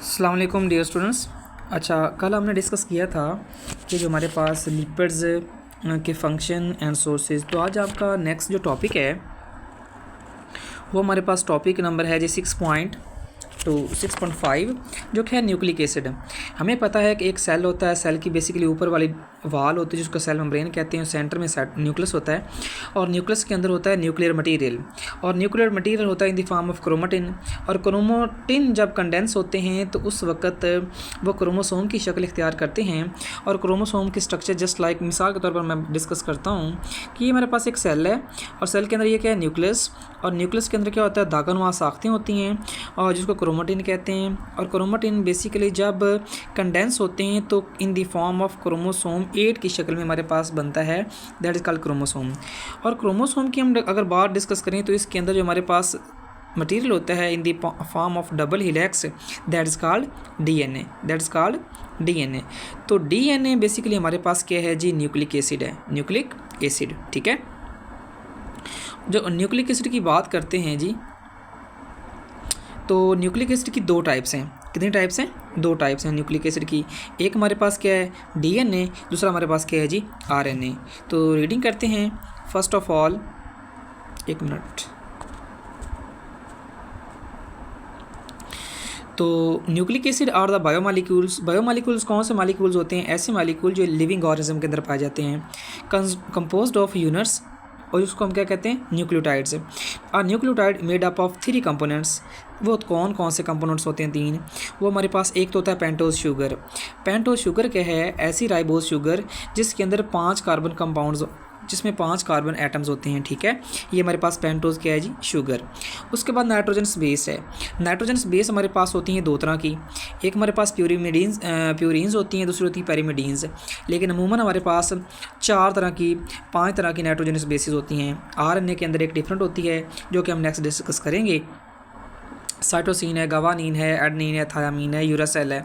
अस्सलाम वालेकुम dear students. अच्छा, कल हमने डिस्कस किया था कि जो हमारे पास लिपिड्स के फंक्शन एंड सोर्सेज। तो आज आपका नेक्स्ट जो टॉपिक है वो हमारे पास टॉपिक नंबर है जी 6.5 जो कि है न्यूक्लिक एसिड। हमें पता है कि एक सेल होता है, सेल की बेसिकली ऊपर वाली वाल होती है जिसको सेल मेम्ब्रेन कहते हैं, सेंटर में न्यूक्लियस होता है और न्यूक्लियस के अंदर होता है न्यूक्लियर मटेरियल, और न्यूक्लियर मटेरियल होता है in the form of chromatin. और क्रोमेटिन जब कंडेंस होते हैं तो उस वक्त वो क्रोमोसोम की शक्ल इख्तियार करते हैं। और क्रोमोसोम की स्ट्रक्चर जस्ट लाइक मिसाल के तौर पर मैं डिस्कस करता हूँ कि ये हमारे पास एक सेल है और सेल के अंदर ये क्या है, न्यूक्लियस। और न्यूक्लियस के अंदर क्या होता है, दागनवा साख्तें होती हैं और जिसको क्रोमेटिन कहते हैं। और क्रोमेटिन बेसिकली जब कंडेंस होते हैं तो in the form of chromosome 8 की शक्ल में हमारे पास बनता है, दैट इज़ कॉल्ड क्रोमोसोम। और क्रोमोसोम की हम अगर बात डिस्कस करें तो इसके अंदर जो हमारे पास मटेरियल होता है in the form of double helix, that is called DNA, that is called DNA. तो डीएनए बेसिकली हमारे पास क्या है जी, न्यूक्लिक एसिड है, न्यूक्लिक एसिड। ठीक है, जो न्यूक्लिक एसिड की बात करते हैं जी, तो न्यूक्लिक एसिड की दो टाइप्स हैं। कितनी टाइप्स हैं? दो टाइप्स हैं न्यूक्लिक एसिड की। एक हमारे पास क्या है, डीएनए, दूसरा हमारे पास क्या है जी, आरएनए। तो रीडिंग करते हैं। फर्स्ट ऑफ ऑल, एक मिनट। तो nucleic acid are the biomolecules. Biomolecules कौन से मालिक्यूल्स होते हैं? ऐसे मालिक्यूल जो लिविंग ऑर्गेनिज्म के अंदर पाए जाते हैं, कंपोज्ड ऑफ यूनिट्स, और उसको हम क्या कहते हैं, न्यूक्लियोटाइड्स। और nucleotide made up of 3 components. वो कौन कौन से कंपोनेंट्स होते हैं? 3। वो हमारे पास एक तो होता है पेंटोज शुगर। पेंटोज शुगर क्या है? ऐसी राइबोज शुगर जिसके अंदर 5 कार्बन कंपाउंड्स, जिसमें 5 कार्बन एटम्स होते हैं। ठीक है, ये हमारे पास पेंटोज क्या है जी, शुगर। उसके बाद नाइट्रोजनस बेस है। नाइट्रोजनस बेस हमारे पास होती हैं 2 तरह की। एक हमारे पास प्यूरिन्स होती हैं, दूसरी होती है पैरिमिडीन्स। लेकिन अमूमन हमारे पास 4 तरह की, 5 तरह की नाइट्रोजनस बेसिस होती हैं। आरएनए के अंदर एक डिफरेंट होती है जो कि हम नेक्स्ट डिस्कस करेंगे। साइटोसिन है, गवानीन है, एडनिन है, थायामीन है, यूरासेल है।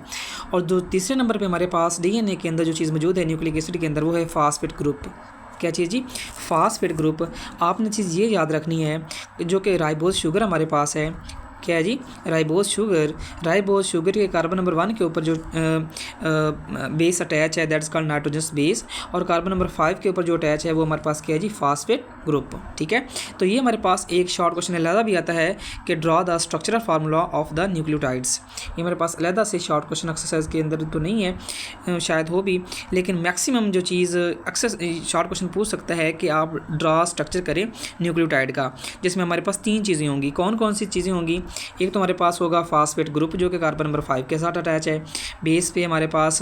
और जो तीसरे नंबर पे हमारे पास डीएनए के अंदर जो चीज़ मौजूद है न्यूक्लिक एसिड के अंदर, वो है फास्फेट ग्रुप। क्या चीज़ जी? Phosphate group. आपने चीज़ ये याद रखनी है जो कि राइबोज शुगर हमारे पास है। क्या है जी? Ribose sugar. राइबोज शुगर के कार्बन नंबर 1 के ऊपर जो बेस अटैच है, दैट्स कॉल्ड नाइट्रोजनस बेस। और कार्बन नंबर 5 के ऊपर जो अटैच है वो हमारे पास क्या है जी, फास्फेट ग्रुप। ठीक है, तो ये हमारे पास एक शॉर्ट क्वेश्चन अलहदा भी आता है कि draw the structural formula of the nucleotides. ये हमारे पास अलहदा से शॉर्ट क्वेश्चन एक्सरसाइज के अंदर तो नहीं है, शायद हो भी, लेकिन मैक्सिमम जो चीज़ शॉर्ट क्वेश्चन पूछ सकता है कि आप ड्रॉ स्ट्रक्चर करें न्यूक्लियोटाइड का, जिसमें हमारे पास 3 चीज़ें होंगी। कौन कौन सी चीज़ें होंगी? एक तो हमारे पास होगा फास्फेट ग्रुप जो कि कार्बन नंबर 5 के साथ अटैच है, बेस पे हमारे पास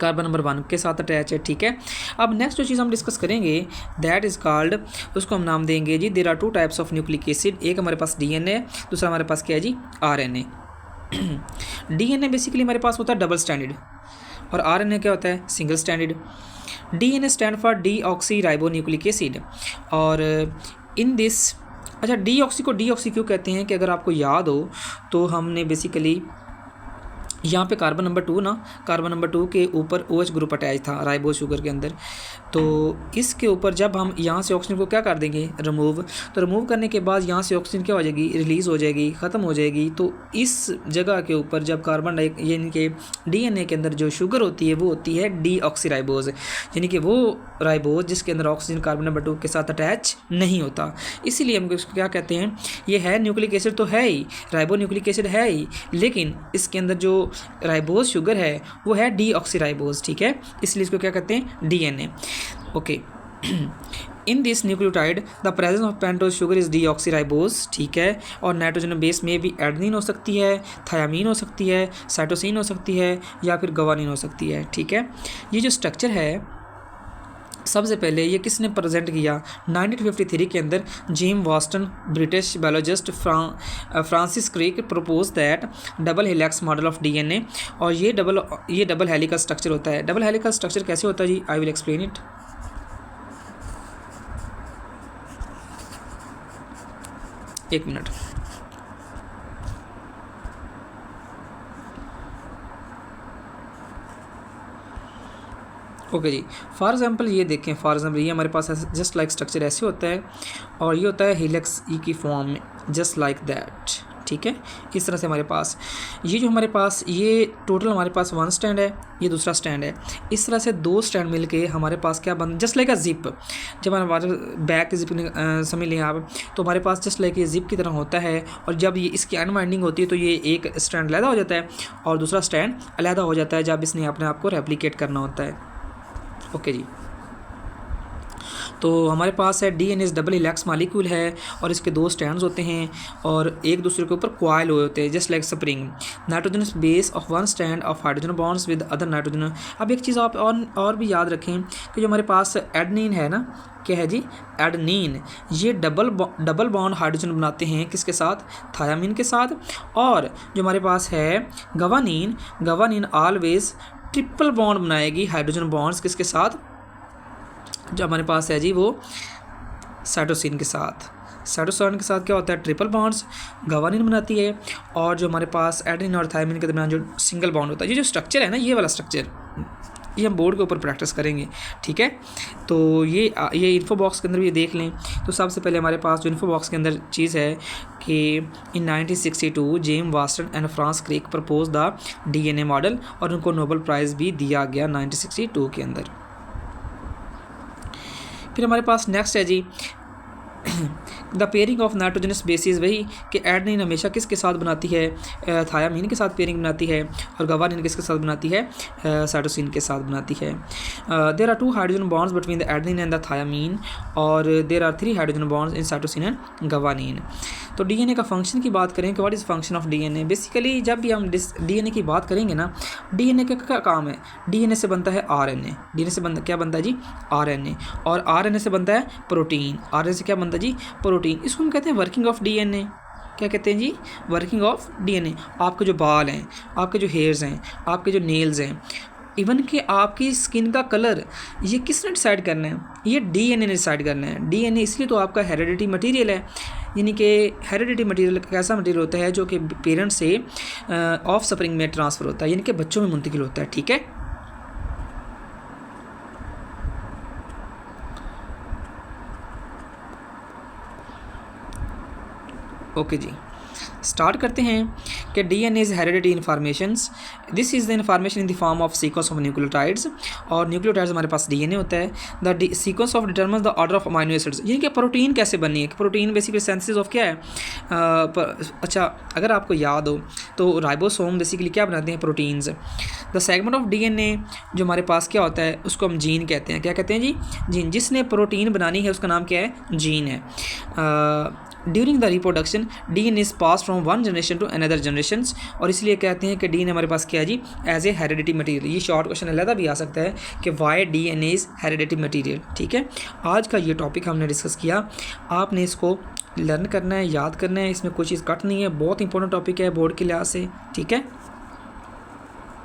कार्बन नंबर 1 के साथ अटैच है। ठीक है, अब नेक्स्ट जो चीज़ हम डिस्कस करेंगे दैट इज़ कॉल्ड, उसको हम नाम देंगे जी, there are 2 types of nucleic acid. एक हमारे पास डीएनए, दूसरा हमारे पास क्या है जी, आरएनए। डीएनए बेसिकली हमारे पास होता है डबल स्टैंडर्ड और आरएनए क्या होता है, single standard. DNA stand for deoxy ribo nucleic acid. और इन दिस, अच्छा, डीऑक्सी को डीऑक्सी क्यों कहते हैं कि अगर आपको याद हो तो हमने बेसिकली यहाँ पे कार्बन नंबर 2 ना, कार्बन नंबर 2 के ऊपर OH ग्रुप अटैच था राइबोज शुगर के अंदर। तो इसके ऊपर जब हम यहाँ से ऑक्सीजन को क्या कर देंगे, रिमूव, तो रिमूव करने के बाद यहाँ से ऑक्सीजन क्या हो जाएगी, रिलीज़ हो जाएगी, ख़त्म हो जाएगी। तो इस जगह के ऊपर जब कार्बन यानी कि डीएनए के अंदर जो शुगर होती है वो होती है डीऑक्सी राइबोज, यानी कि वो राइबोज जिसके अंदर ऑक्सीजन कार्बन नंबर 2 के साथ अटैच नहीं होता। इसीलिए हम इसको क्या कहते हैं, ये है न्यूक्लिक एसिड तो है ही, राइबो न्यूक्लिक एसिड है ही, लेकिन इसके अंदर जो राइबोज शुगर है वो है डीऑक्सी राइबोज। ठीक है, इसलिए इसको क्या कहते हैं, DNA. Okay, in this nucleotide the presence of pentose sugar is deoxy ribose. ठीक है, और नाइट्रोजन बेस में भी एडनिन हो सकती है, थायामीन हो सकती है, साइटोसिन हो सकती है, या फिर गवानीन हो सकती है। ठीक है, ये जो स्ट्रक्चर है सबसे पहले ये किसने प्रेजेंट किया, 1953 के अंदर जेम वास्टन, British biologist, Francis Crick propose that double helix model of DNA. और ये डबल हेलिकल स्ट्रक्चर होता है। डबल हेलिकल स्ट्रक्चर कैसे होता है जी, आई विल एक्सप्लेन इट। एक मिनट। ओके जी, फॉर एग्जांपल ये देखें, फॉर एग्जांपल ये हमारे पास जस्ट लाइक स्ट्रक्चर ऐसे होता है और ये होता है हेलिक्स ई की फॉर्म में, जस्ट लाइक दैट। ठीक है। इस तरह से हमारे पास ये जो हमारे पास ये टोटल हमारे पास 1 स्टैंड है, ये दूसरा स्टैंड है। इस तरह से 2 स्टैंड मिलके हमारे पास क्या बन, जस्ट लाइक अ जिप। जब हमारे बैक जिप समझ लें आप, तो हमारे पास जस्ट लाइक ये जिप की तरह होता है, और जब ये इसकी अनवाइंडिंग होती है तो ये एक स्टैंड अलहदा हो जाता है और दूसरा स्टैंड अलहदा हो जाता है जब इसने अपने आप को रेप्लिकेट करना होता है। ओके जी। तो हमारे पास है डीएनए डबल हेलिक्स मॉलिक्यूल है और इसके 2 स्टैंड्स होते हैं और एक दूसरे के ऊपर कॉइल हुए होते हैं just like spring. Nitrogenous base of 1 stand of hydrogen bonds with other nitrogen. अब एक चीज़ आप और भी याद रखें कि जो हमारे पास एडेनिन है ना, क्या है जी, एडेनिन, ये डबल बॉन्ड हाइड्रोजन बनाते हैं किसके साथ, थायामीन के साथ। और जो हमारे पास है गवानीन ऑलवेज ट्रिपल बॉन्ड बनाएगी हाइड्रोजन बॉन्ड्स किसके साथ, जो हमारे पास है जी वो साइटोसिन के साथ। साइटोसिन के साथ क्या होता है, ट्रिपल बॉन्ड्स गवानीन बनाती है। और जो हमारे पास एडेनिन और थायमिन के दरमियान जो सिंगल बॉन्ड होता है, ये जो स्ट्रक्चर है ना, ये वाला स्ट्रक्चर, ये हम बोर्ड के ऊपर प्रैक्टिस करेंगे, ठीक है। तो ये इन्फो बॉक्स के अंदर भी देख लें। तो सबसे पहले हमारे पास जो इन्फो बॉक्स के अंदर चीज़ है कि in 1962 James Watson and Francis Crick propose the DNA model, और उनको नोबेल प्राइज़ भी दिया गया 1962 के अंदर। फिर हमारे पास नेक्स्ट है जी the pairing of nitrogenous bases, वही कि एडेनिन हमेशा किसके साथ बनाती है, थायामीन के साथ पेयरिंग बनाती है, और गवानीन किसके साथ बनाती है, साइटोसिन के साथ बनाती है। There are 2 hydrogen bonds between the adenine and the thymine, और there are 3 hydrogen bonds in cytosine and guanine. तो डीएनए का फंक्शन की बात करें कि what is function of DNA. Basically जब भी हम डीएनए की बात करेंगे ना, डीएनए का क्या काम है, डीएनए से बनता है आरएनए, डीएनए से क्या बनता है जी, आरएनए, और आरएनए से बनता है प्रोटीन, आरएनए से क्या बनता है जी, प्रोटीन। इसको हम कहते हैं वर्किंग ऑफ डीएनए। क्या कहते हैं जी, वर्किंग ऑफ डीएनए। आपके जो बाल हैं, आपके जो हेयर्स हैं, आपके जो नेल्स हैं, इवन कि आपकी स्किन का कलर, ये किसने डिसाइड करना है, ये डीएनए ने डिसाइड करना है। डीएनए इसलिए तो आपका हेरिडिटी मटेरियल है, यानी कि हेरिडिटी मटेरियल कैसा मटेरियल होता है जो कि पेरेंट्स से ऑफ स्प्रिंग में ट्रांसफ़र होता है, यानी कि बच्चों में मुंतकिल होता है, ठीक है। ओके जी, स्टार्ट करते हैं कि DNA is heredity informations. This is the information in the form of sequence of nucleotides, और न्यूक्लियोटाइड्स हमारे पास डीएनए होता है। The sequence of determines the order of amino acids, यानी कि प्रोटीन कैसे बनी है। प्रोटीन बेसिकली सिंथेसिस ऑफ क्या है, अच्छा अगर आपको याद हो तो राइबोसोम बेसिकली क्या बनाते हैं, proteins. The segment of DNA जो हमारे पास क्या होता है, उसको हम जीन कहते हैं। क्या कहते हैं जी, जीन। जिसने प्रोटीन बनानी है उसका नाम क्या है, जीन है। During the reproduction DNA is pass from one generation to another generations, और इसलिए कहते हैं कि डीएनए हमारे पास क्या है जी, एज ए हेरिडिटी मटेरियल। ये शॉर्ट क्वेश्चन अलग भी आ सकता है कि why DNA is heredity material, ठीक है। आज का ये टॉपिक हमने डिस्कस किया, आपने इसको लर्न करना है, याद करना है, इसमें कोई चीज़ कट नहीं है, बहुत इंपॉर्टेंट टॉपिक है बोर्ड के लिहाज से, ठीक है।